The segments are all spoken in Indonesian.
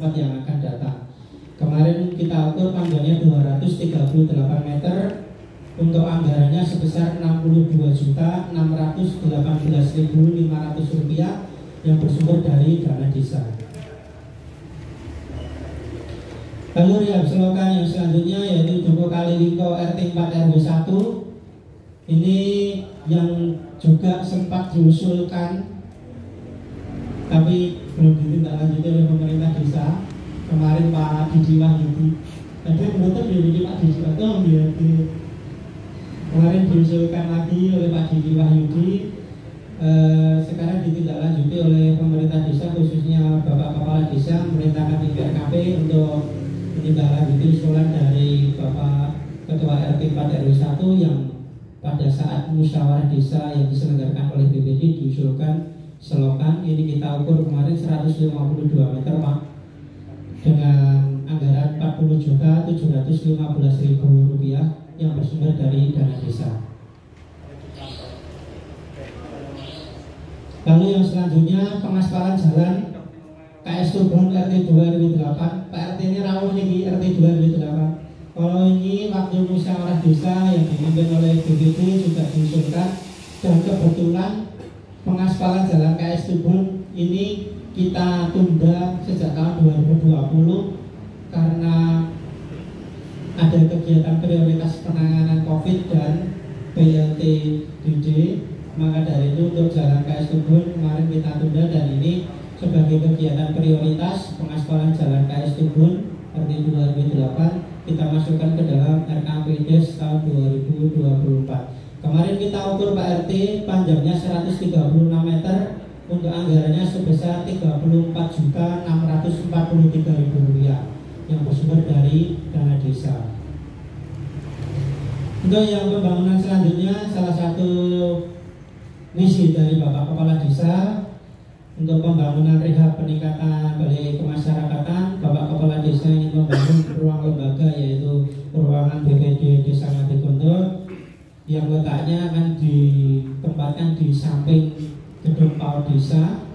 yang akan datang. Kemarin kita ukur panjangnya 238 meter, untuk anggarannya sebesar Rp62.618.500 yang bersumber dari dana desa. Lalu yang selokan yang selanjutnya yaitu Joko Kaliwingko RT 4 RW 1. Ini yang juga sempat diusulkan tapi belum ditindaklanjuti oleh pemerintah desa. Kemarin Pak Didi Wahyudi, tadi menutup di Pak Didi Wahyudi, kemarin diusulkan lagi oleh Pak Didi Wahyudi. Sekarang ditindaklanjuti oleh pemerintah desa, khususnya Bapak Kepala Desa memerintahkan RKP untuk menindaklanjuti usulan dari Bapak Ketua RT 4 RW 1 yang pada saat musyawarah desa yang diselenggarakan oleh BPD diusulkan selokan. Ini kita ukur kemarin 152 meter Pak, dengan anggaran Rp40.715.000 yang bersumber dari dana desa. Lalu yang selanjutnya pengaspalan jalan KS Turbon RT 2 RW 8. Pak RT ini rawuh nih RT 2 RW 8. Kalau ini waktu musyawarah desa yang dipimpin oleh BPD juga diusulkan, dan kebetulan pengaspalan jalan KS Turbon ini kita tunda sejak tahun 2020 karena ada kegiatan prioritas penanganan COVID dan PLTDD. Maka dari itu untuk jalan KS Turbon kemarin kita tunda, dan ini sebagai kegiatan prioritas pengaspalan jalan KS Turbon RT 2 RW 8 kita masukkan ke dalam RKP Des tahun 2024. Kemarin kita ukur Pak RT panjangnya 136 meter, untuk anggarannya sebesar Rp34.643.000 yang bersumber dari dana desa. Untuk yang pembangunan selanjutnya, salah satu misi dari Bapak Kepala Desa untuk pembangunan rehab peningkatan balai kemasyarakatan. Bapak Kepala Desa ingin membangun ruang lembaga, yaitu ruangan BPD Desa Ngadikonto yang letaknya akan ditempatkan di samping gedung PAUD Desa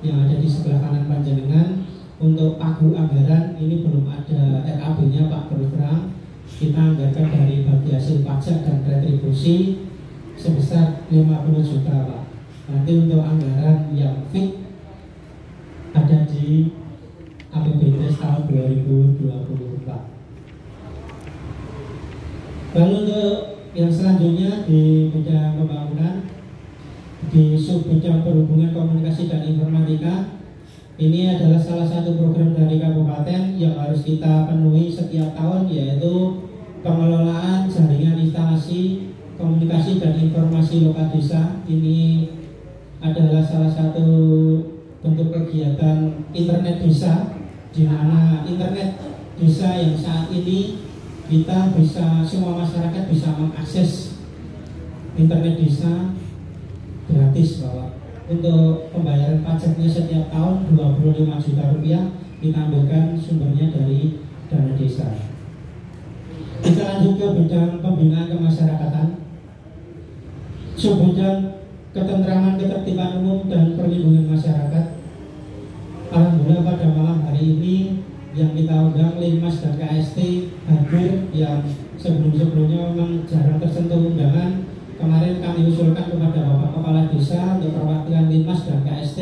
yang ada di sebelah kanan panjenengan. Untuk pagu anggaran ini belum ada RAB-nya Pak, terus terang kita anggarkan dari bagi hasil pajak dan retribusi sebesar 50 juta Pak. Nanti untuk anggaran yang fix ada di APBD tahun 2024. Lalu untuk yang selanjutnya di bidang pembangunan, di sub bidang perhubungan komunikasi dan informatika, ini adalah salah satu program dari kabupaten yang harus kita penuhi setiap tahun, yaitu pengelolaan jaringan instalasi komunikasi dan informasi lokal desa. Ini adalah salah satu bentuk kegiatan internet desa, di mana internet desa yang saat ini kita bisa, semua masyarakat bisa mengakses internet desa gratis Bapak. Untuk pembayaran pajaknya setiap tahun Rp25 juta kita ambilkan sumbernya dari dana desa. Kita lanjut ke bidang pembinaan kemasyarakatan, sub bidang ketentraman, ketertiban umum dan perlindungan masyarakat. Alhamdulillah pada malam hari ini yang kita undang Linmas dan KST hadir, yang sebelum-sebelumnya memang jarang tersentuh undangan. Kemarin kami usulkan kepada Bapak Kepala Desa untuk perwakilan Linmas dan KST,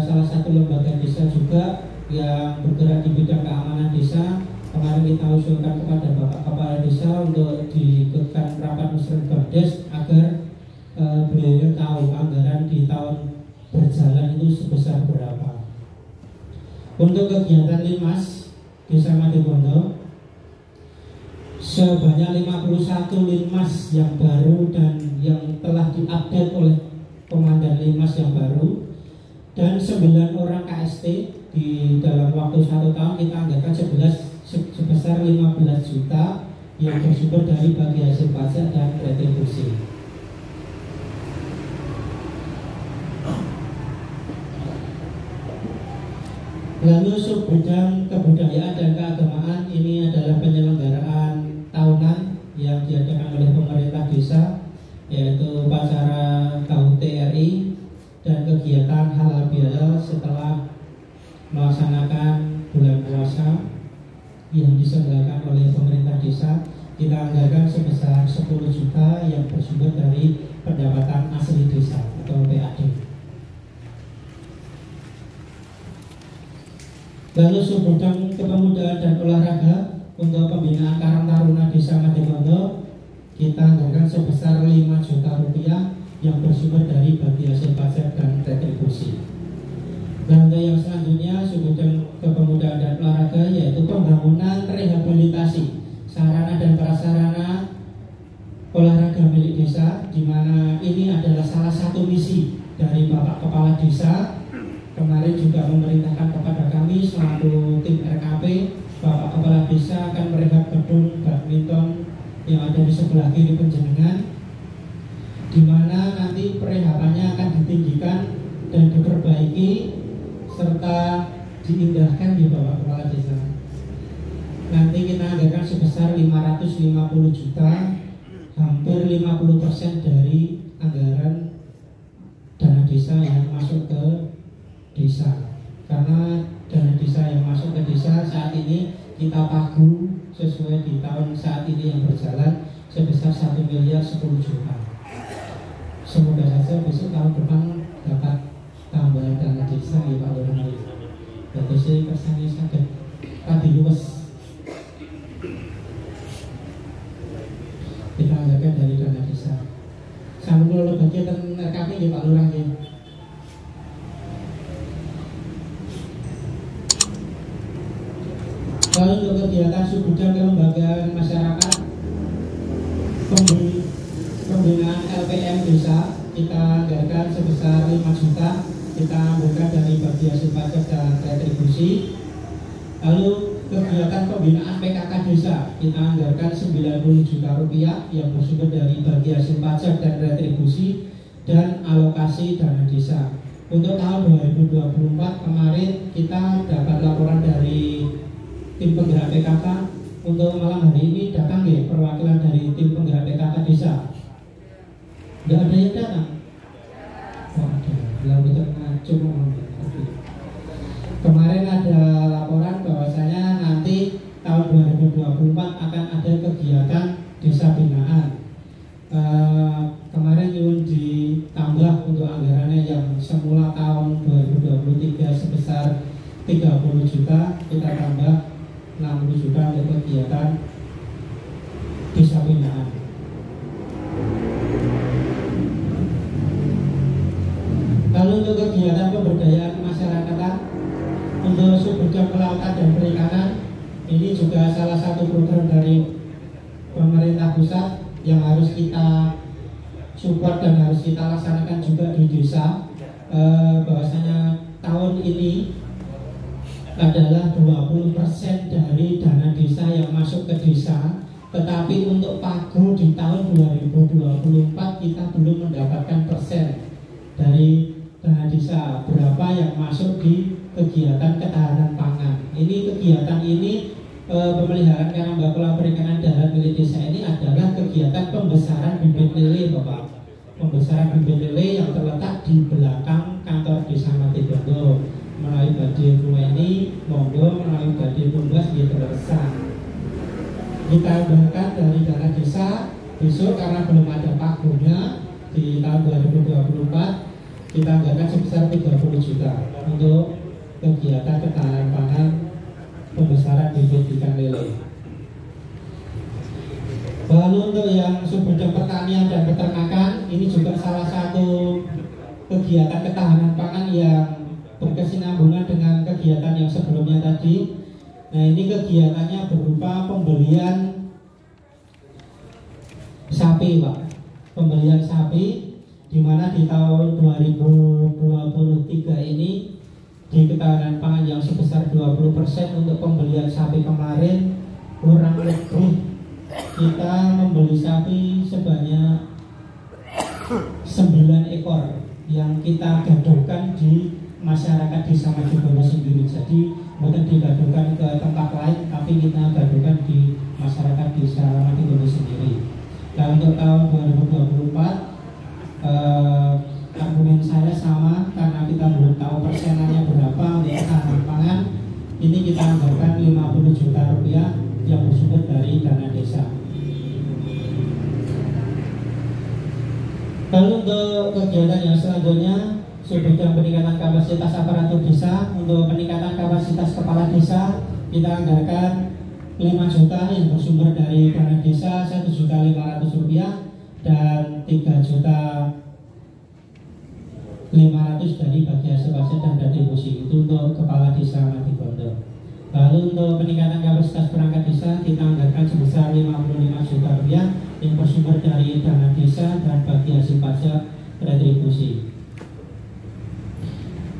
salah satu lembaga desa juga yang bergerak di bidang keamanan desa. Kemarin kita usulkan kepada Bapak Kepala Desa untuk diikutkan rapat musrenbagdes agar beliau tahu anggaran di tahun berjalan itu sebesar berapa. Untuk kegiatan Linmas Desa Ngadikonto, sebanyak 51 Linmas yang baru dan yang telah diupdate oleh Komandan Linmas yang baru, dan 9 orang KST. Di dalam waktu 1 tahun kita anggarkan sebesar 15 juta yang bersumber dari bagi hasil pajak dan retribusi. Lalu sub bidang kebudayaan dan keagamaan, ini adalah penyelenggaraan tahunan yang diadakan oleh pemerintah desa, yaitu upacara HUT RI dan kegiatan halal bihalal setelah melaksanakan bulan puasa yang diselenggarakan oleh pemerintah desa. Kita anggarkan sebesar 10 juta yang bersumber dari pendapatan asli desa atau PAD. Lalu Subbidang Kepemudaan dan Olahraga untuk pembinaan Karang Taruna Desa Madimondo kita anggarkan sebesar 5 juta rupiah yang bersumber dari bagi hasil pajak dan retribusi. Dan untuk yang selanjutnya Subbidang Kepemudaan dan Olahraga yaitu pembangunan rehabilitasi sarana dan prasarana olahraga milik desa, di mana ini adalah salah satu misi dari Bapak Kepala Desa. Kemarin juga memerintahkan kepada kami selaku tim RKP, Bapak Kepala Desa akan merehab gedung badminton yang ada di sebelah kiri penjenengan, di mana nanti perehabannya akan ditinggikan dan diperbaiki serta diindahkan di Bapak Kepala Desa. Nanti kita anggarkan sebesar 550 juta, hampir 50% dari anggaran dana desa yang masuk ke desa. Karena dana desa yang masuk ke desa saat ini kita pagu sesuai di tahun saat ini yang berjalan sebesar 1 miliar 10 juta. Semoga saja besok tahun depan dapat tambahan dana desa ya Pak Lurah. Jadi saya kesannya sakit tadi luwes. Kita anggarkan dari dana desa. Sambil kalau bagian RKP ya Pak Lurah ya. Lalu untuk kegiatan Subbidang Kelembagaan Masyarakat pembinaan LPM Desa kita anggarkan sebesar 5 juta, kita anggarkan dari bagi hasil pajak dan retribusi. Lalu kegiatan pembinaan PKK Desa kita anggarkan 90 juta rupiah yang bersumber dari bagi hasil pajak dan retribusi dan alokasi dana desa. Untuk tahun 2024 kemarin kita dapat laporan dari tim penggerak PKK. Untuk malam hari ini datang ya perwakilan dari tim penggerak PKK Desa. Tidak ada yang datang. Oh ada, lalu cuma kemarin ada laporan bahwasanya nanti tahun 2024 akan ada kegiatan desa binaan. Kemarin nyuwun ditambah untuk anggarannya yang semula tahun 2023 sebesar 30 juta, kita tambah 60 juta untuk kegiatan desa binaan. Lalu untuk kegiatan pemberdayaan masyarakatan untuk Subbidang Kelautan dan Perikanan, ini juga salah satu program dari pemerintah pusat yang harus kita support dan harus kita laksanakan juga di desa. Bahwasanya tahun ini adalah 20% dari dana desa yang masuk ke desa, tetapi untuk pagu di tahun 2024 kita belum mendapatkan persen dari dana desa berapa yang masuk di kegiatan ketahanan pangan. Ini kegiatan ini pemeliharaan karang kolam perikanan darat milik desa ini adalah kegiatan pembesaran bibit lele Bapak. Pembesaran bibit lele yang terletak di belakang kantor desa Madimondo. Melalui Badhe ini monggo melalui Badhe Tumbas di Terlesan. Kita anggarkan dari dana desa besok karena belum ada pagunya di tahun 2024 kita anggarkan sebesar 30 juta untuk kegiatan ketahanan pangan pembesaran bibit ikan lele. Lalu untuk yang Subbidang Pertanian dan Peternakan, ini juga salah satu kegiatan ketahanan pangan yang berkesinambungan dengan kegiatan yang sebelumnya tadi. Nah ini kegiatannya berupa pembelian sapi Pak. Pembelian sapi di mana di tahun 2023 ini di ketahanan pangan yang sebesar 20% untuk pembelian sapi kemarin kurang lebih kita membeli sapi sebanyak 9 ekor yang kita gaduhkan di masyarakat desa Madimondo sendiri. Jadi bukan digaduhkan ke tempat lain, tapi kita gaduhkan di masyarakat desa Madimondo sendiri. Nah untuk tahun 2024 argumen saya sama karena kita belum tahu persenannya berapa untuk ketahanan pangan. ini kita anggarkan 50 juta rupiah yang bersumber dari dana desa. Lalu untuk kegiatan yang selanjutnya, sebidang peningkatan kapasitas aparatur desa. Untuk peningkatan kapasitas kepala desa, kita anggarkan 5 juta yang bersumber dari dana desa, 1.500.000 rupiah, dan 3.500.000 dari bagi hasil pajak dan retribusi. Itu untuk kepala desa Madibondo. Lalu untuk peningkatan kapasitas perangkat desa, kita anggarkan sebesar 55 juta rupiah yang bersumber dari dana desa dan bagi hasil pajak retribusi.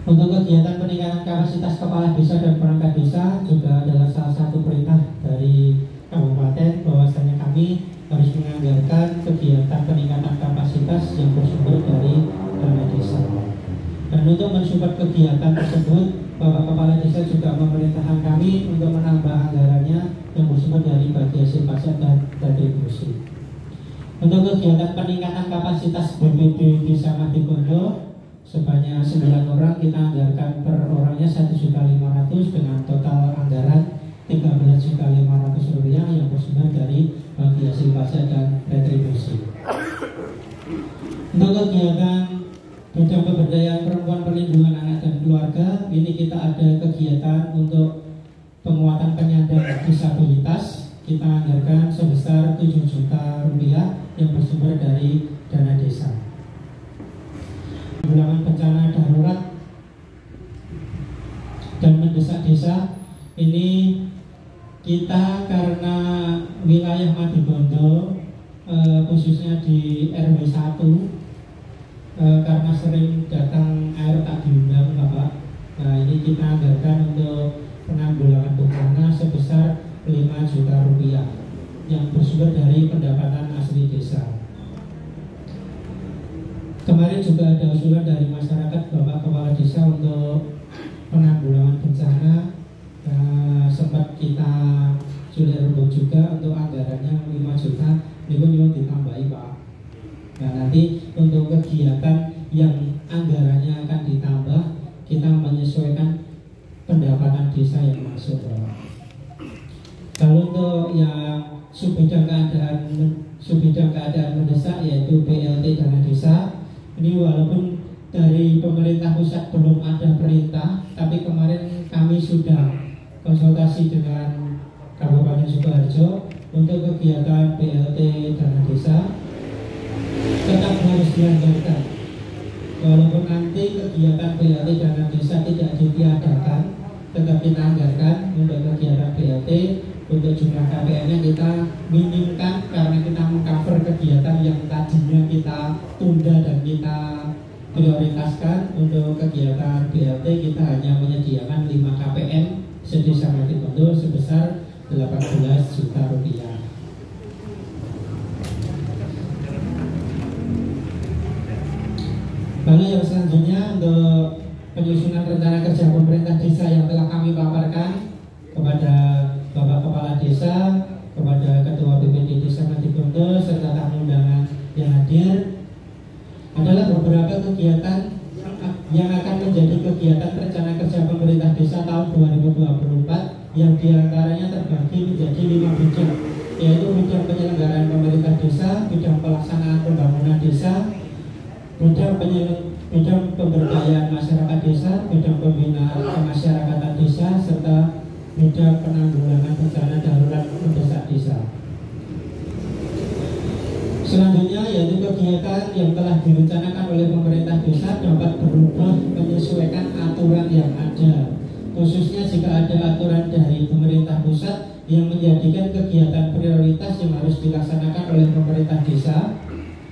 Untuk kegiatan peningkatan kapasitas kepala desa dan perangkat desa juga adalah salah satu perintah dari kabupaten bahwasanya kami harus menganggarkan kegiatan peningkatan kapasitas yang bersumber dari dana desa. Dan untuk mensupport kegiatan tersebut, Bapak Kepala Desa juga memerintahkan kami untuk menambah anggarannya yang bersumber dari bagi hasil pajak dan retribusi. Untuk kegiatan peningkatan kapasitas BPD Desa Madibondo sebanyak 9 orang, kita anggarkan per orangnya 1.500.000 dengan total anggaran 13.500.000 rupiah yang bersumber dari bagi hasil pajak dan retribusi. Untuk kegiatan bidang pemberdayaan perempuan, perlindungan anak dan keluarga, ini kita ada kegiatan untuk penguatan penyandang disabilitas. Kita anggarkan sebesar 7 juta rupiah yang bersumber dari dana desa. Penanggulangan bencana darurat dan mendesak desa, ini kita karena wilayah Madibondo khususnya di RW 1 karena sering datang air tak diundang Bapak. Nah, ini kita anggarkan untuk penanggulangan bencana sebesar 5 juta rupiah yang bersumber dari pendapatan asli desa. Kemarin juga ada usulan dari masyarakat Bapak Kepala Desa untuk penanggulangan bencana. Sempat kita sudah rembuk juga untuk anggarannya 5 juta, itu juga ditambahi Pak. Nah, nanti untuk kegiatan yang anggarannya akan ditambah, kita menyesuaikan pendapatan desa yang masuk. Kalau untuk yang subbidang keadaan mendesak yaitu BLT dana desa, ini walaupun dari pemerintah pusat belum ada perintah, tapi kemarin kami sudah konsultasi dengan Kabupaten Sukoharjo untuk kegiatan BLT dana desa tetap harus dianggarkan. Walaupun nanti kegiatan BLT dana desa tidak ditiadakan, tetap kita anggarkan untuk kegiatan BLT. Untuk jumlah KPM-nya kita minimkan karena kita mengcover kegiatan yang tadinya kita tunda dan kita prioritaskan. Untuk kegiatan BLT kita hanya menyediakan 5 KPM sedesa Madibondo sebesar 18 juta rupiah. Lalu yang selanjutnya untuk penyusunan rencana kerja pemerintah desa yang telah kami paparkan kepada Bapak Kepala Desa, kepada Ketua BPD Desa Madibondo serta tamu undangan yang hadir, adalah beberapa kegiatan yang akan menjadi kegiatan rencana kerja pemerintah desa tahun 2024 yang diantaranya terbagi menjadi 5 bidang, yaitu bidang penyelenggaraan pemerintah desa, bidang pelaksanaan pembangunan desa, bidang pemberdayaan masyarakat desa, bidang pembinaan kemasyarakatan desa, serta bidang penanggulangan bencana darurat mendesak desa. Selanjutnya yaitu kegiatan yang telah direncanakan oleh pemerintah desa dapat berubah menyesuaikan aturan yang ada, khususnya jika ada aturan dari pemerintah pusat yang menjadikan kegiatan prioritas yang harus dilaksanakan oleh pemerintah desa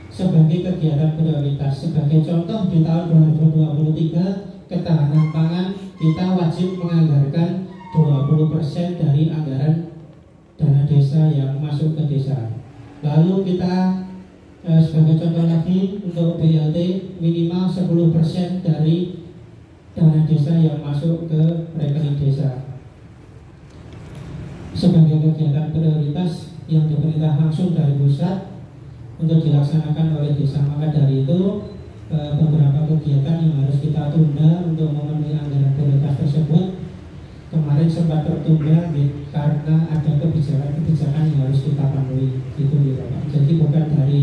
sebagai kegiatan prioritas. Sebagai contoh, di tahun 2023 ketahanan pangan kita wajib menganggarkan 20% dari anggaran dana desa yang masuk ke desa. Lalu kita sebagai contoh lagi untuk BLT minimal 10% dari dana desa yang masuk ke rekening desa sebagai kegiatan prioritas yang diperintah langsung dari pusat untuk dilaksanakan oleh desa. Maka dari itu beberapa kegiatan yang harus kita tunda untuk memenuhi anggaran prioritas tersebut kemarin kemarin sempat tertunda karena ada kebijakan-kebijakan yang harus kita penuhi, gitu ya Pak. Jadi bukan dari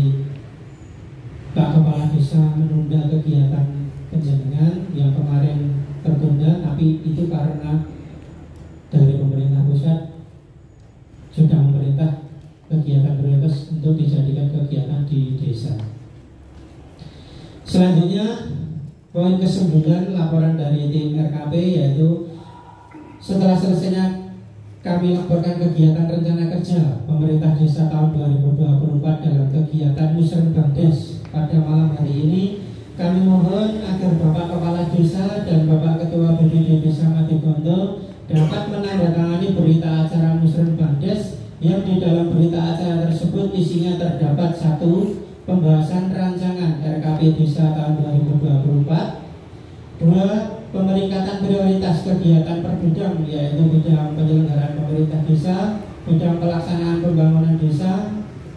Pak Kepala Desa menunda kegiatan penjenengan yang kemarin tertunda, tapi itu karena dari pemerintah pusat sudah memerintah kegiatan prioritas untuk dijadikan kegiatan di desa. Selanjutnya poin ke-9 laporan dari tim RKP, yaitu setelah selesainya kami laporkan kegiatan rencana kerja pemerintah desa tahun 2024 dalam kegiatan Musrenbangdes pada malam hari ini, kami mohon agar Bapak Kepala Desa dan Bapak Ketua BPD Desa Matigondo dapat menandatangani berita acara Musrenbangdes yang di dalam berita acara tersebut isinya terdapat 1. Pembahasan rancangan RKP Desa tahun 2024. 2. Pemeringkatan prioritas kegiatan per bidang, yaitu bidang penyelenggaraan pemerintah desa, bidang pelaksanaan pembangunan desa,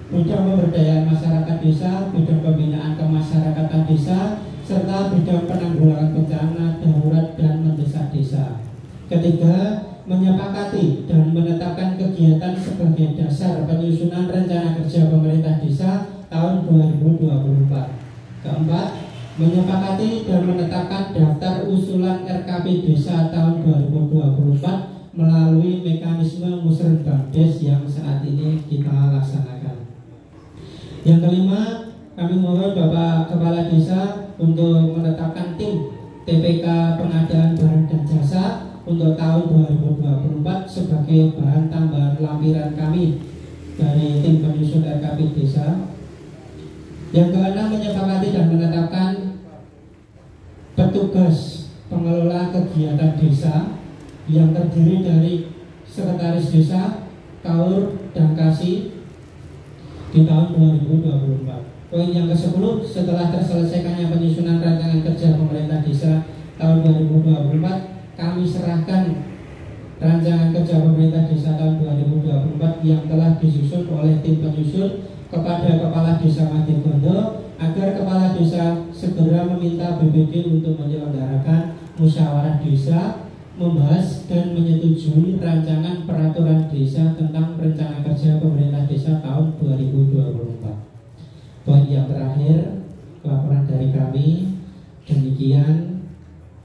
bidang pemberdayaan masyarakat desa, bidang pembinaan kemasyarakatan desa, serta bidang penanggulangan bencana darurat dan mendesak desa. 3. Menyepakati dan menetapkan kegiatan sebagai dasar penyusunan rencana kerja pemerintah desa tahun 2024. 4. Menyepakati dan menetapkan daftar usulan RKP Desa tahun 2024 melalui mekanisme Musrenbangdes yang saat ini kita laksanakan. Yang kelima, kami mohon Bapak Kepala Desa untuk menetapkan tim TPK pengadaan barang dan jasa untuk tahun 2024 sebagai bahan tambahan lampiran kami dari tim penyusun RKP Desa. Yang keenam, menyepakati dan menetapkan petugas pengelola kegiatan desa yang terdiri dari sekretaris desa, kaur, dan kasih di tahun 2024. Poin yang ke-10, setelah terselesaikannya penyusunan rancangan kerja pemerintah desa tahun 2024, kami serahkan rancangan kerja pemerintah desa tahun 2024 yang telah disusun oleh tim penyusun kepada Kepala Desa Matigondo agar Kepala Desa segera meminta BPD untuk menyelenggarakan musyawarah desa, membahas dan menyetujui rancangan peraturan desa tentang rencana kerja pemerintah desa tahun 2024. Poin yang terakhir, laporan dari kami demikian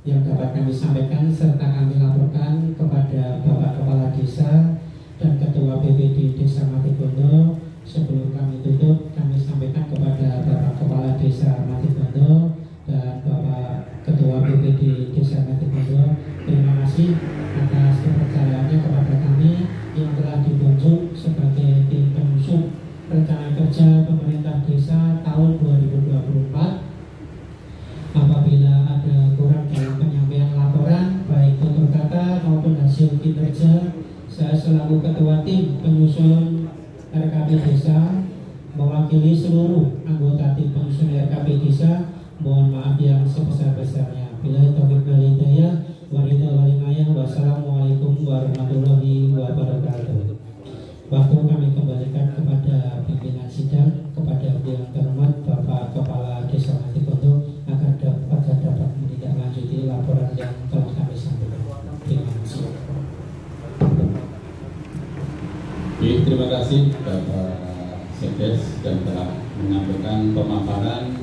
yang dapat kami sampaikan serta kami laporkan kepada Bapak Kepala Desa dan Ketua BPD Desa Matigondo. Sebelum kami tutup, kami sampaikan kepada Bapak Kepala Desa Matigondo dan Bapak Ketua BPD Desa Matigondo, terima kasih atas kepercayaannya kepada kami yang telah ditunjuk sebagai tim penyusun rencana kerja pemerintah desa tahun 2024. Apabila ada kurang dalam penyampaian laporan, baik tutur kata maupun hasil kinerja, saya selaku Ketua tim penyusun RKP Desa mewakili seluruh anggota tim penyusun RKP Desa mohon maaf yang sebesar-besarnya. Billahi taufiq wal hidayah, wassalamualaikum warahmatullahi wabarakatuh. Waktu kami kembalikan kepada pimpinan sidang, kepada yang terhormat Bapak Kepala Desa Matigondo agar dapat menindaklanjuti laporan yang telah kami sampaikan. Terima kasih. Terima kasih Bapak Sekdes dan telah menyampaikan pemaparan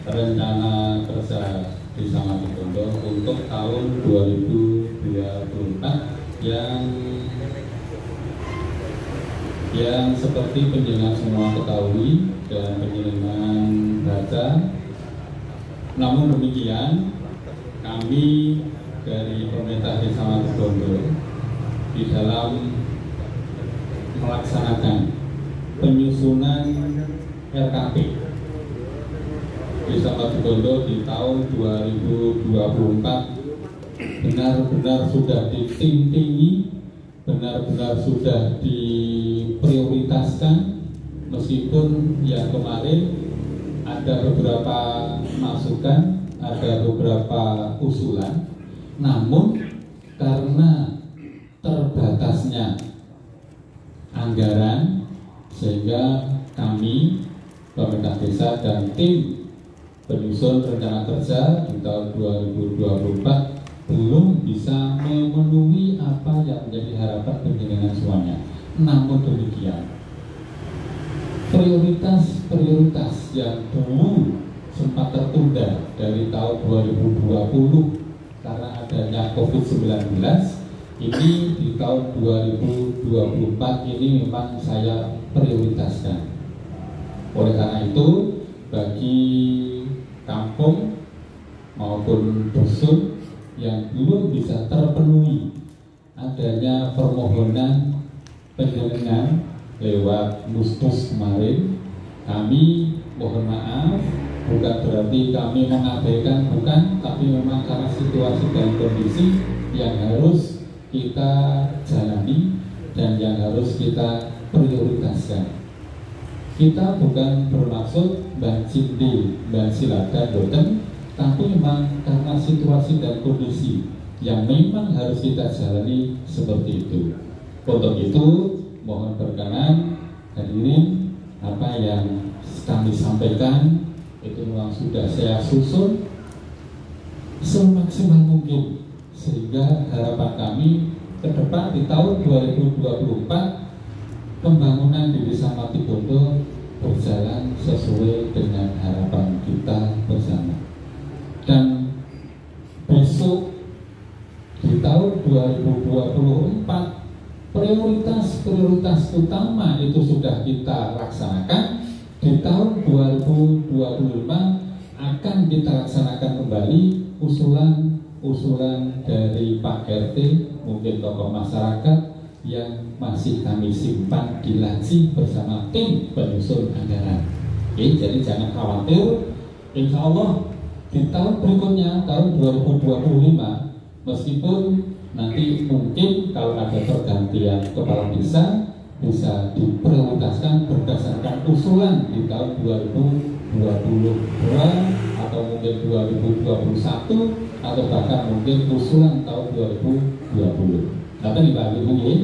rencana kerja Desa Matigondo untuk tahun 2024 yang seperti penjenengan semua ketahui dan penjenengan baca. Namun demikian, kami dari pemerintah Desa Matigondo di dalam melaksanakan penyusunan RKP Desa Matigondo di tahun 2024 benar-benar sudah ditimpingi, benar-benar sudah diprioritaskan, meskipun yang kemarin ada beberapa masukan, ada beberapa usulan, namun karena terbatasnya anggaran sehingga kami pemerintah desa dan tim penyusun rencana kerja di tahun 2024 belum bisa memenuhi apa yang menjadi harapan penjenengan semuanya. Namun demikian, prioritas yang dulu sempat tertunda dari tahun 2020 karena adanya COVID-19, ini di tahun 2024 ini memang saya prioritaskan. Oleh karena itu, bagi kampung maupun dusun yang belum bisa terpenuhi adanya permohonan penjenengan lewat Mustus kemarin, kami mohon maaf, bukan berarti kami mengabaikan, bukan, tapi memang karena situasi dan kondisi yang harus kita jalani dan yang harus kita prioritaskan. Kita bukan bermaksud banjindi, bansilakan, boten, tapi memang karena situasi dan kondisi yang memang harus kita jalani seperti itu. Untuk itu, mohon berkenan hadirin, apa yang kami sampaikan itu memang sudah saya susun semaksimal mungkin, sehingga harapan kami ke depan di tahun 2024 pembangunan di Desa Matibondo berjalan sesuai dengan harapan kita bersama. Dan besok di tahun 2024 prioritas utama itu sudah kita laksanakan. Di tahun 2025 akan kita laksanakan kembali usulan dari Pak RT, mungkin tokoh masyarakat yang masih kami simpan di laci bersama tim penyusun anggaran. Oke, jadi jangan khawatir, insya Allah di tahun berikutnya, tahun 2025, meskipun nanti mungkin kalau ada pergantian kepala desa, bisa diprioritaskan berdasarkan usulan di tahun 2022 atau mungkin 2021 atau bahkan mungkin usulan tahun 2020. Tapi dibagi-bagi,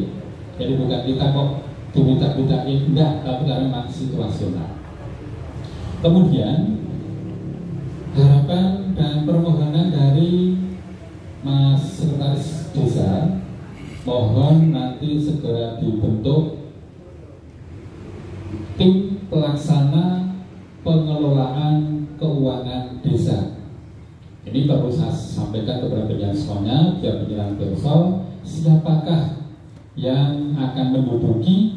jadi bukan kita kok diminta-mintain, enggak, tapi karena memang situasional. Kemudian harapan dan permohonan dari Mas Sekretaris Desa, mohon nanti segera dibentuk tim pelaksana pengelolaan keuangan desa. Ini perlu saya sampaikan kepada penjelasan semuanya, biar penjelasan bersol. Siapakah yang akan menduduki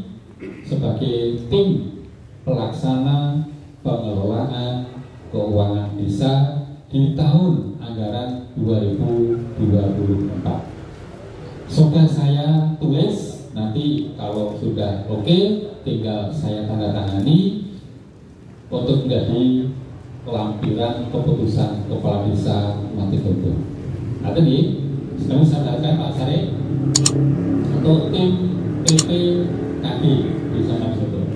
sebagai tim pelaksana pengelolaan keuangan desa di tahun anggaran 2024? Sudah saya tulis, nanti kalau sudah oke, tinggal saya tanda tangani untuk menjadi lampiran keputusan kepala desa Matibondo. Ada nih, sekarang saya datang Pak Sari untuk tim PPKD di sana Matibondo.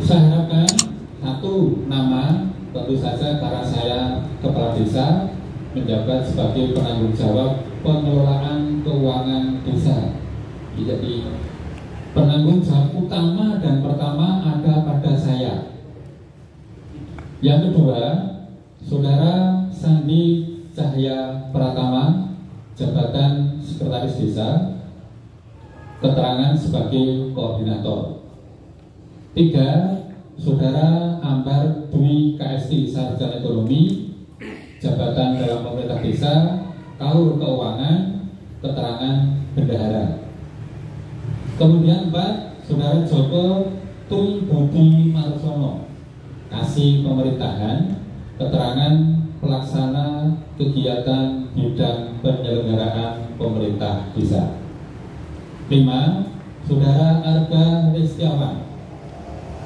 Saya harapkan satu nama, tentu saja karena saya kepala desa menjabat sebagai penanggung jawab pengelolaan keuangan desa. Jadi penanggung jawab utama dan pertama ada pada saya. Yang kedua, Saudara Sandi Cahya Pratama, jabatan Sekretaris Desa, keterangan sebagai koordinator. 3, Saudara Ambar Dwi KST, Sarjana Ekonomi, jabatan dalam pemerintah desa, Kaur Keuangan, keterangan bendahara. Kemudian 4, Saudara Joko Tri Budi Marsono, kasih pemerintahan, keterangan pelaksana kegiatan bidang penyelenggaraan pemerintah desa. 5, Saudara Arga Ristiawan,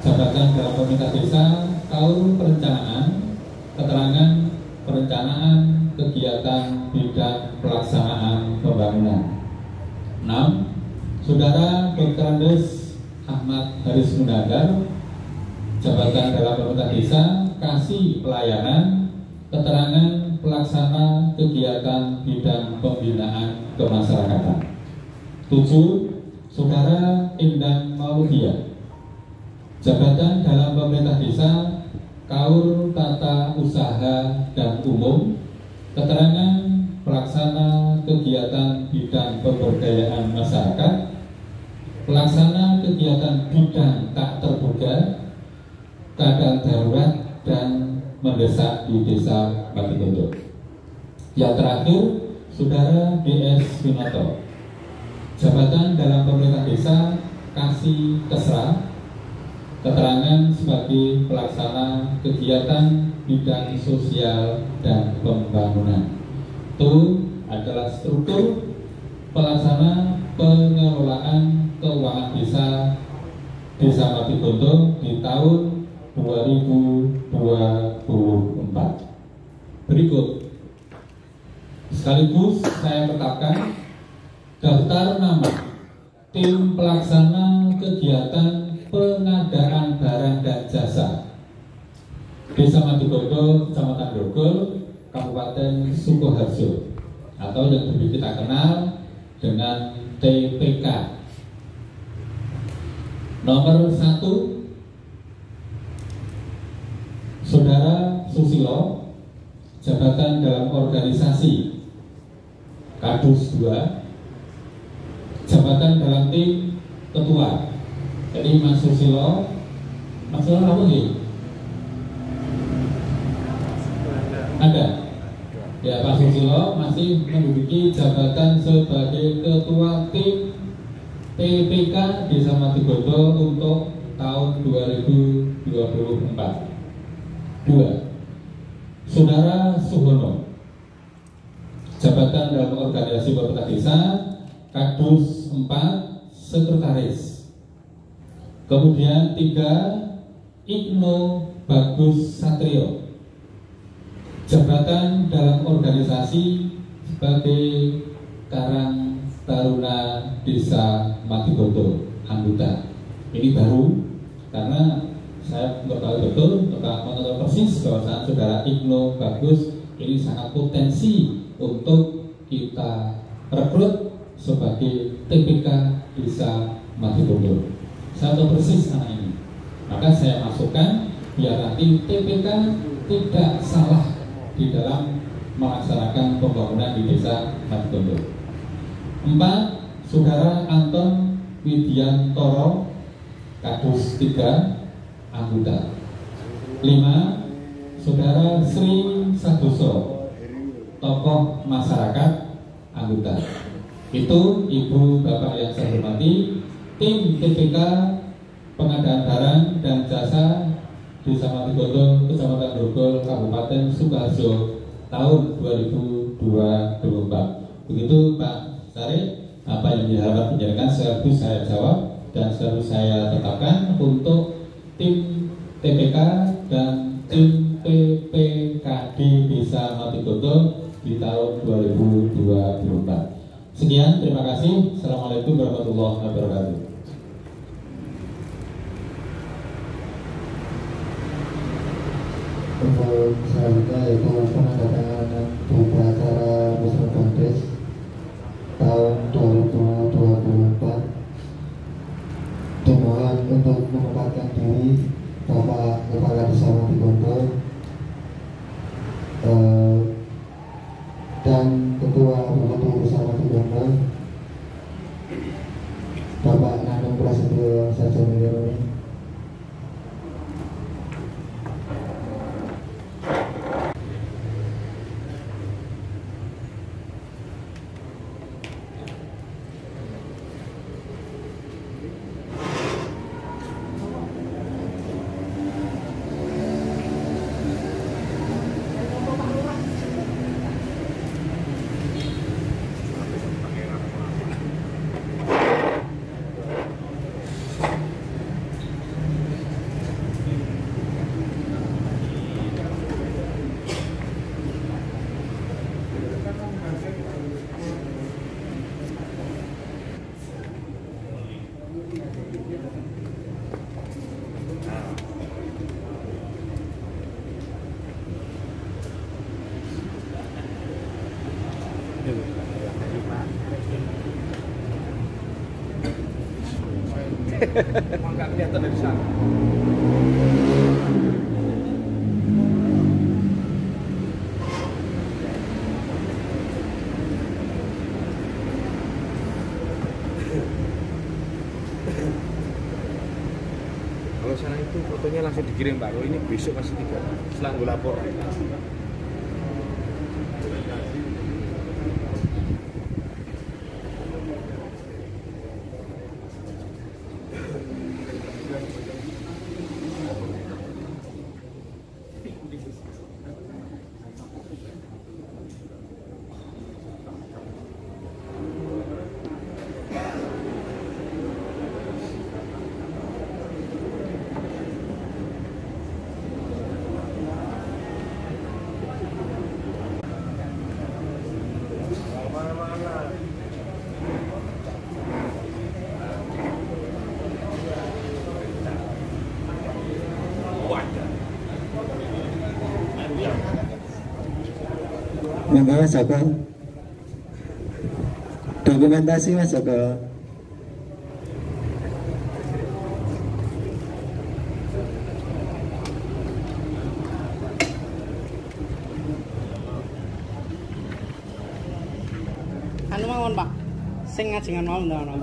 jabatan dalam pemerintah desa, Kaur Perencanaan, keterangan perencanaan kegiatan bidang pelaksanaan pembangunan. 6, Saudara Dr. Andes Ahmad Haris Munandar, jabatan dalam pemerintah desa, kasih pelayanan, keterangan pelaksana kegiatan bidang pembinaan kemasyarakatan. 7, Saudara Indan Mauludia, jabatan dalam pemerintah desa, Kaur Tata Usaha dan Umum, keterangan pelaksana kegiatan bidang pemberdayaan masyarakat, pelaksana kegiatan bidang tak terduga, keadaan darurat dan mendesak di Desa Matikondo. Yang terakhir, Saudara DS Winoto, jabatan dalam pemerintah desa kasih Kesra, keterangan sebagai pelaksana kegiatan bidang sosial dan pembangunan. Itu adalah struktur pelaksana pengelolaan keuangan Desa Matikondo di tahun 2024. Berikut sekaligus saya tetapkan daftar nama tim pelaksana kegiatan pengadaan barang dan jasa Desa Matikondo, Kecamatan Grogol, Kabupaten Sukoharjo, atau yang lebih kita kenal dengan TPK. Nomor 1, Saudara Susilo, jabatan dalam organisasi Kadus 2, jabatan dalam tim ketua. Jadi Mas Susilo apa sih? Ada. Ya, Pak Susilo masih menduduki jabatan sebagai ketua tim TPK Desa Matikondo untuk tahun 2024. 2. Saudara Suhono, jabatan dalam organisasi pemerintah desa Kadus 4, sekretaris. Kemudian 3, Igno Bagus Satrio, jabatan dalam organisasi sebagai Karang Taruna Desa Matikondo, anggota. Ini baru karena saya tahu betul, mengetahui persis bahwa Saudara Igno Bagus ini sangat potensi untuk kita rekrut sebagai TPK Desa Matikondo. Saya tahu persis anak ini, maka saya masukkan biar nanti TPK tidak salah di dalam melaksanakan pembangunan di Desa Matikondo. 4, Saudara Anton Widiantoro, Kadus 3, anggota. 5, Saudara Sri Sadoso, tokoh masyarakat, anggota. Itu Ibu Bapak yang saya hormati, tim TPK pengadaan barang dan jasa Desa Matikondo, Kecamatan Grogol, Kabupaten Sukoharjo, tahun 2024. Begitu Pak Sari, apa yang diharapkan penjelasan sekaligus saya jawab dan sekaligus saya tetapkan untuk tim TPK dan tim PPKD Desa Matikondo di tahun 2024. Sekian, terima kasih. Assalamualaikum warahmatullahi wabarakatuh. Untuk selanjutnya yaitu penandatanganan berita acara Musrah Kades tahun 2024. Dimohon untuk menempatkan diri Bapak Kepala Desa Matikondo dan Ketua Bupati Desa Matikondo Bapak Nanung Prasetyo Sajonegoro. Nggak kelihatan dari sana. kalau sana itu fotonya langsung dikirim Pak. Kalau ini besok masih 3 setelah gue lapor. Monggo Mas Joko. Dokumentasi Mas Joko. Anu mawon Pak, sing ngajengan mawon ta ono.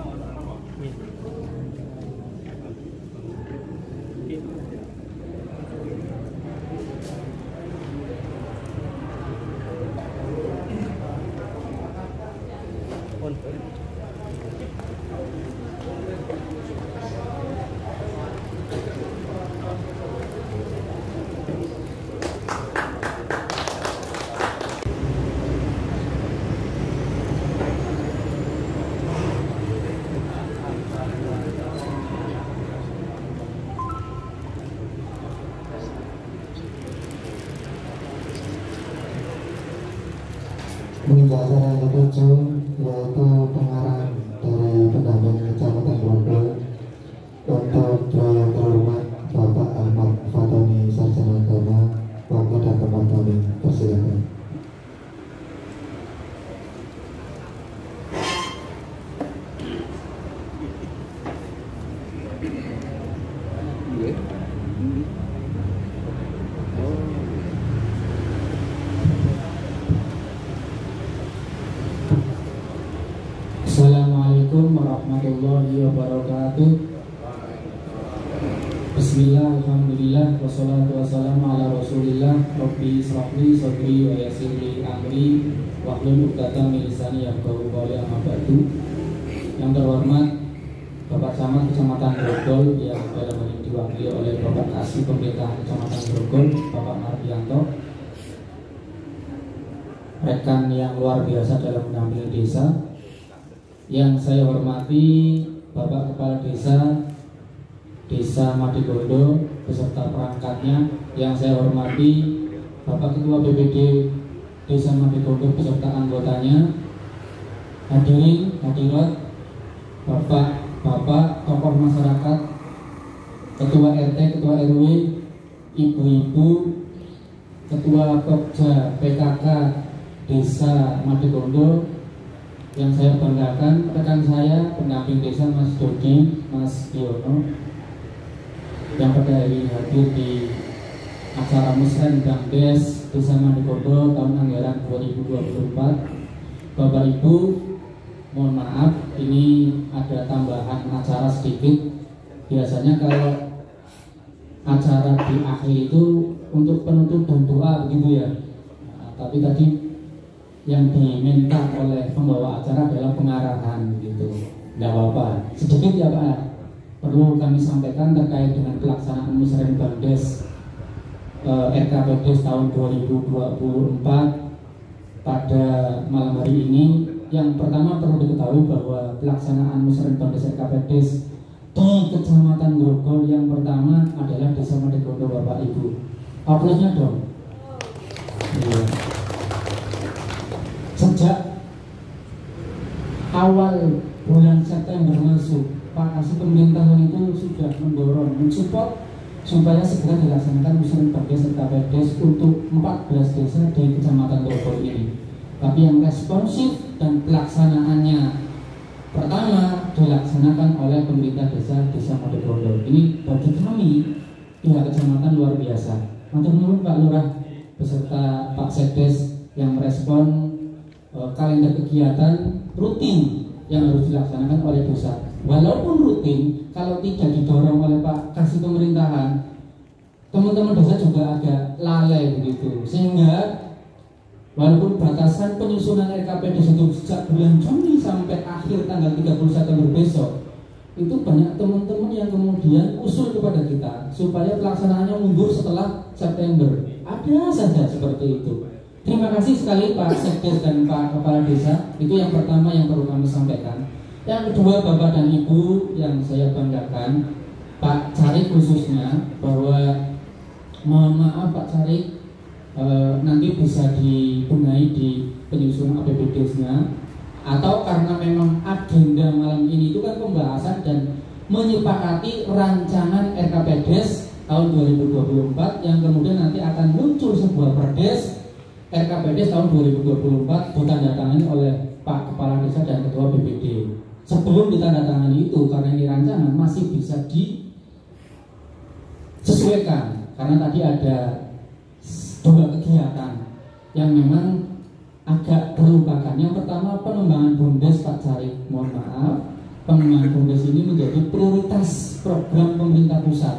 Hingga acara yang ketujuh yaitu pengarang dari pendamping Kecamatan Grogol untuk beliau yang terhormat Bapak Ahmad Fatoni Sarjana Agama. Waktu dan tempat kami persilakan. Assalamualaikum warahmatullahi wabarakatuh. Bismillah, alhamdulillah, wassalatu wassalamu ala rasulillah. Rabbi israhli sadri wa yassirli amri wahlul 'uqdatam min lisani yafqahu qawli, amma ba'du. Yang terhormat Bapak Camat Kecamatan Grogol yang dalam hal ini diwakili oleh Bapak Kasih Pemerintah Kecamatan Grogol, Bapak Mardianto. Rekan yang luar biasa dalam mendampingi desa, yang saya hormati Bapak Kepala Desa Madigondo beserta perangkatnya, yang saya hormati Bapak Ketua BPD Desa Madigondo beserta anggotanya, hadirin hadirat, Bapak tokoh masyarakat, Ketua RT, Ketua RW, Ibu-ibu, Ketua Pokja PKK Desa Madigondo, yang saya banggakan rekan saya pendamping desa Mas Dodi, Mas Yono, yang pada hari ini hadir di acara Musren Bangdes Desa Madigondo tahun anggaran 2024. Bapak Ibu, mohon maaf ini ada tambahan acara sedikit. Biasanya kalau acara di akhir itu untuk penutup dan doa begitu ya. Tapi tadi yang diminta oleh pembawa acara adalah pengarahan gitu. Tidak apa-apa, sedikit ya Pak, perlu kami sampaikan terkait dengan pelaksanaan Musren Bangdes RKPDes tahun 2024 pada malam hari ini. Yang pertama perlu diketahui bahwa pelaksanaan Musren Bangdes RKPDes di Kecamatan Grogol yang pertama adalah Desa Madigondo. Bapak Ibu, aplausnya dong. Iya. Sejak awal bulan September masuk, Pak Kasih pemerintahan itu sudah mendorong, mensupport supaya segera dilaksanakan Musren Bangdes RKPDes untuk 14 desa di Kecamatan Grogol ini. Tapi yang responsif dan pelaksanaannya pertama dilaksanakan oleh pemerintah Desa Madigondo. Ini bagi kami pihak kecamatan luar biasa. Matur nuwun Pak Lurah beserta Pak Sekdes yang merespon kalender kegiatan rutin yang harus dilaksanakan oleh desa. Walaupun rutin, kalau tidak didorong oleh Pak Kasih pemerintahan, teman-teman desa juga agak lalai begitu. Sehingga walaupun batasan penyusunan RKPD itu sejak bulan Juni sampai akhir tanggal 30 September besok, itu banyak teman-teman yang kemudian usul kepada kita supaya pelaksanaannya mundur setelah September. Ada saja seperti itu. Terima kasih sekali Pak Sekdes dan Pak Kepala Desa. Itu yang pertama yang perlu kami sampaikan. Yang kedua, Bapak dan Ibu yang saya banggakan, Pak Carik khususnya, bahwa mohon maaf Pak Carik, nanti bisa dibenahi di penyusunan APBD-nya, atau karena memang agenda malam ini itu kan pembahasan dan menyepakati rancangan RKPDes tahun 2024 yang kemudian nanti akan muncul sebuah perdes RKPDes tahun 2024 ditandatangani oleh Pak Kepala Desa dan Ketua BPD. Sebelum ditandatangani itu, karena ini rancangan masih bisa disesuaikan, karena tadi ada 2 kegiatan yang memang agak terlupakan. Yang pertama, pengembangan BUMDes Pak Carik. Mohon maaf, pengembangan BUMDes ini menjadi prioritas program pemerintah pusat,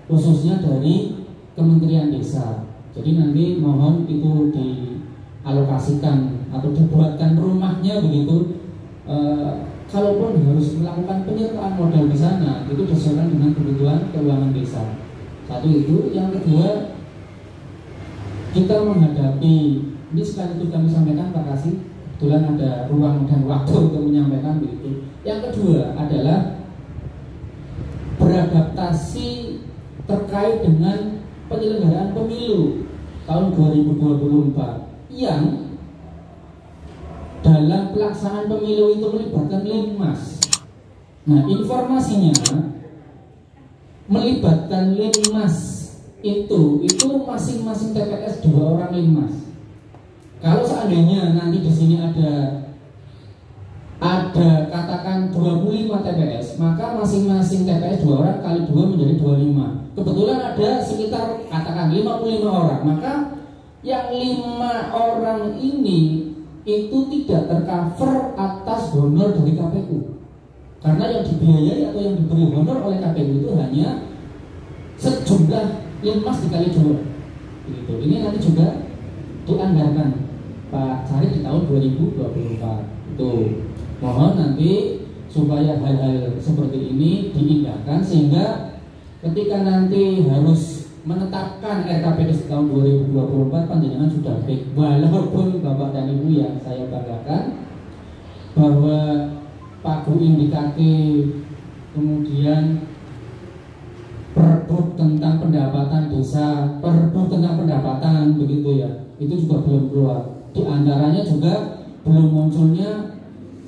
khususnya dari Kementerian Desa. Jadi nanti mohon itu dialokasikan atau dibuatkan rumahnya begitu. Kalaupun harus melakukan penyertaan modal di sana, itu disesuaikan dengan kebutuhan keuangan desa. Satu itu. Yang kedua, kita menghadapi, ini sekali itu kami sampaikan Pak Kasih, kebetulan ada ruang dan waktu untuk menyampaikan begitu. Yang kedua adalah beradaptasi terkait dengan penyelenggaraan pemilu tahun 2024 yang dalam pelaksanaan pemilu itu melibatkan Linmas. Nah, informasinya melibatkan Linmas itu masing-masing TPS 2 orang Linmas. Kalau seandainya nanti di sini ada katakan 25 TPS, maka masing-masing TPS 2 orang kali 2 menjadi 25. Kebetulan ada sekitar katakan 55 orang, maka yang 5 orang ini itu tidak tercover atas honor dari KPU. Karena yang dibiayai atau yang diberi honor oleh KPU itu hanya sejumlah Linmas dikali 2. Gitu. Ini nanti juga dianggarkan Pak Carik di tahun 2024. Itu mohon nanti supaya hal-hal seperti ini diindahkan, sehingga ketika nanti harus menetapkan RKPD tahun 2024 panjenengan sudah baik. Walaupun Bapak dan Ibu yang saya banggakan bahwa pagu indikatif, kemudian perbu tentang pendapatan desa, perbu tentang pendapatan begitu ya, itu juga belum keluar. Di antaranya juga belum munculnya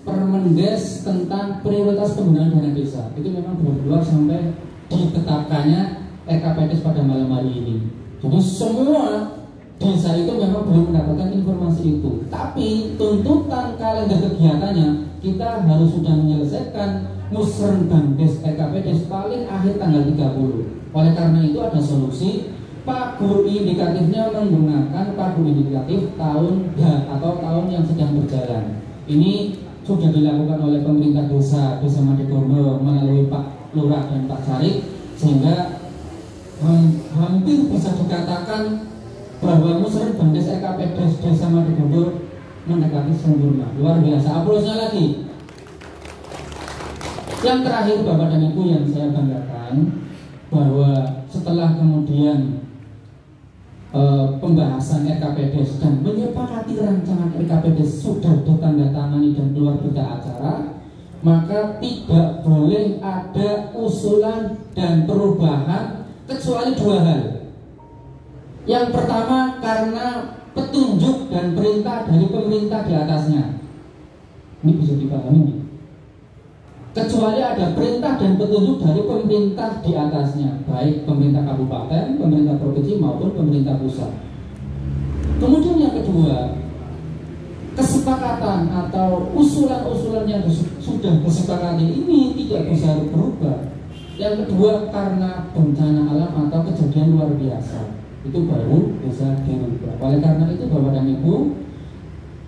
Permendes tentang prioritas penggunaan dana desa. Itu memang belum keluar sampai ditetapkannya RKPD pada malam hari ini. Jadi semua desa itu memang belum mendapatkan informasi itu. Tapi tuntutan kalender kegiatannya, kita harus sudah menyelesaikan musrenbangdes RKPD paling akhir tanggal 30. Oleh karena itu ada solusi pagu indikatifnya menggunakan pagu indikatif tahun atau tahun yang sedang berjalan. Ini sudah dilakukan oleh pemerintah Desa Madegondo melalui Pak Lurah dan Pak Carik, sehingga hampir bisa dikatakan bahwa musrenbangdes RKPD Desa Madegondo mendekati sempurna. Luar biasa, aplausnya lagi. Yang terakhir Bapak dan Ibu yang saya banggakan, bahwa setelah kemudian pembahasan RKPD dan menyepakati rancangan RKPD sudah ditandatangani dan keluar berita acara, maka tidak boleh ada usulan dan perubahan kecuali 2 hal. Yang pertama, karena petunjuk dan perintah dari pemerintah di atasnya. Ini bisa dipahami. Kecuali ada perintah dan petunjuk dari pemerintah di atasnya, baik pemerintah kabupaten, pemerintah provinsi maupun pemerintah pusat. Kemudian yang kedua, kesepakatan atau usulan-usulan yang sudah disepakati ini tidak bisa berubah. Yang kedua, karena bencana alam atau kejadian luar biasa, itu baru bisa dirubah. Oleh karena itu Bapak dan Ibu,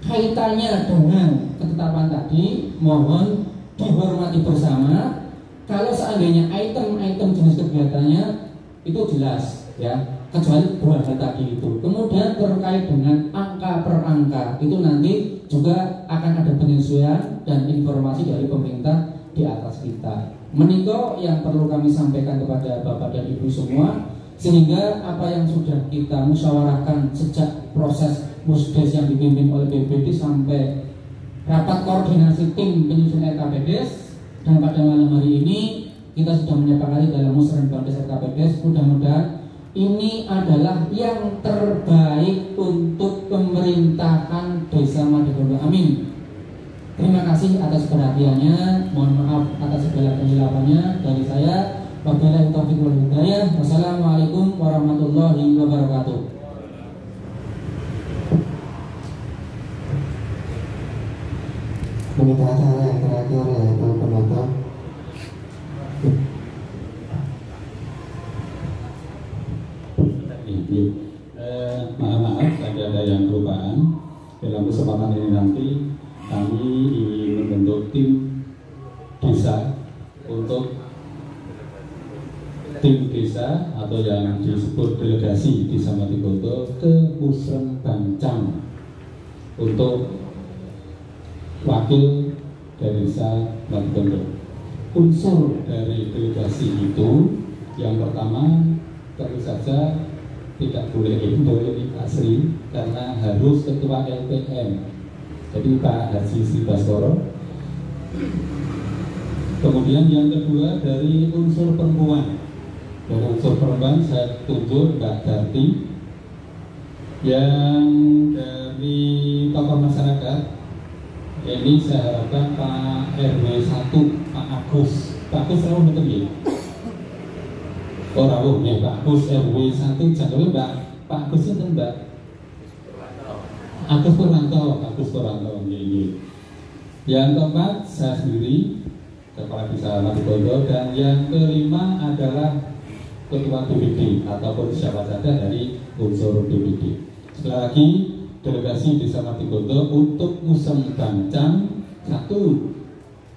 kaitannya dengan ketetapan tadi mohon dihormati bersama. Kalau seandainya item-item jenis kegiatannya itu jelas ya, kecuali 2 hal tadi itu. Kemudian terkait dengan angka per angka itu nanti juga akan ada penyesuaian dan informasi dari pemerintah di atas kita. Menika yang perlu kami sampaikan kepada Bapak dan Ibu semua, sehingga apa yang sudah kita musyawarahkan sejak proses musdes yang dipimpin oleh BPD sampai rapat koordinasi tim penyusun RKPDes, dan pada malam hari ini kita sudah menyepakati dalam musrenbangdes RKPDes. Mudah-mudahan ini adalah yang terbaik untuk pemerintahan Desa Madigondo. Amin. Terima kasih atas perhatiannya. Mohon maaf atas segala kehilafan dari saya. Wabillahi taufiq wal hidayah. Wassalamualaikum warahmatullahi wabarakatuh. Menikah acara yang terakhir yaitu penutup. Maaf ada yang kelupaan. Dalam kesempatan ini nanti kami ingin membentuk tim desa untuk tim desa atau yang disebut delegasi Desa Madigondo ke Musrenbancam untuk wakil dari Desa Madigondo. Unsur dari delegasi itu yang pertama tentu saja tidak boleh asli karena harus ketua LPM, jadi Pak Haji Sri Baskoro. Kemudian yang kedua dari unsur perempuan. Dari unsur perempuan saya tunjuk Mbak Darti. Yang dari tokoh masyarakat ini saya harapkan Pak RW 1 Pak Agus. Pak Agus selalu betul ya? Oh rawuh ya Pak Agus RW 1 jangan Mbak Pak Agus itu Mbak Agus Purwanto ya. Yang keempat saya sendiri Kepala Desa Madigondo, dan yang kelima adalah Ketua BPD ataupun siapa saja dari unsur BPD. Sekali lagi delegasi Desa Madigondo untuk Musrenbancam 1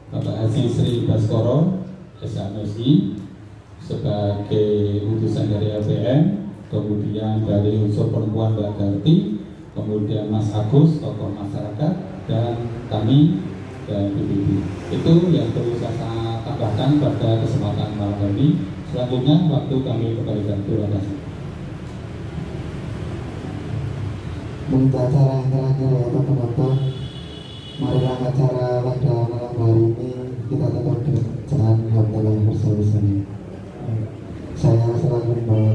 Bapak Haji Sri Baskoro SMSI sebagai utusan dari LPM, kemudian dari unsur perempuan Mbak Darti, kemudian Mas Agus tokoh masyarakat, dan kami dan BPD. Itu yang perlu saya tambahkan pada kesempatan malam ini. Selanjutnya waktu kami kembalikan. Terima kasih. Untuk acara yang terakhir yaitu penutup, marilah acara pada malam hari ini kita tutup dengan bacaan hamdalah bersama-sama. Saya selaku membawa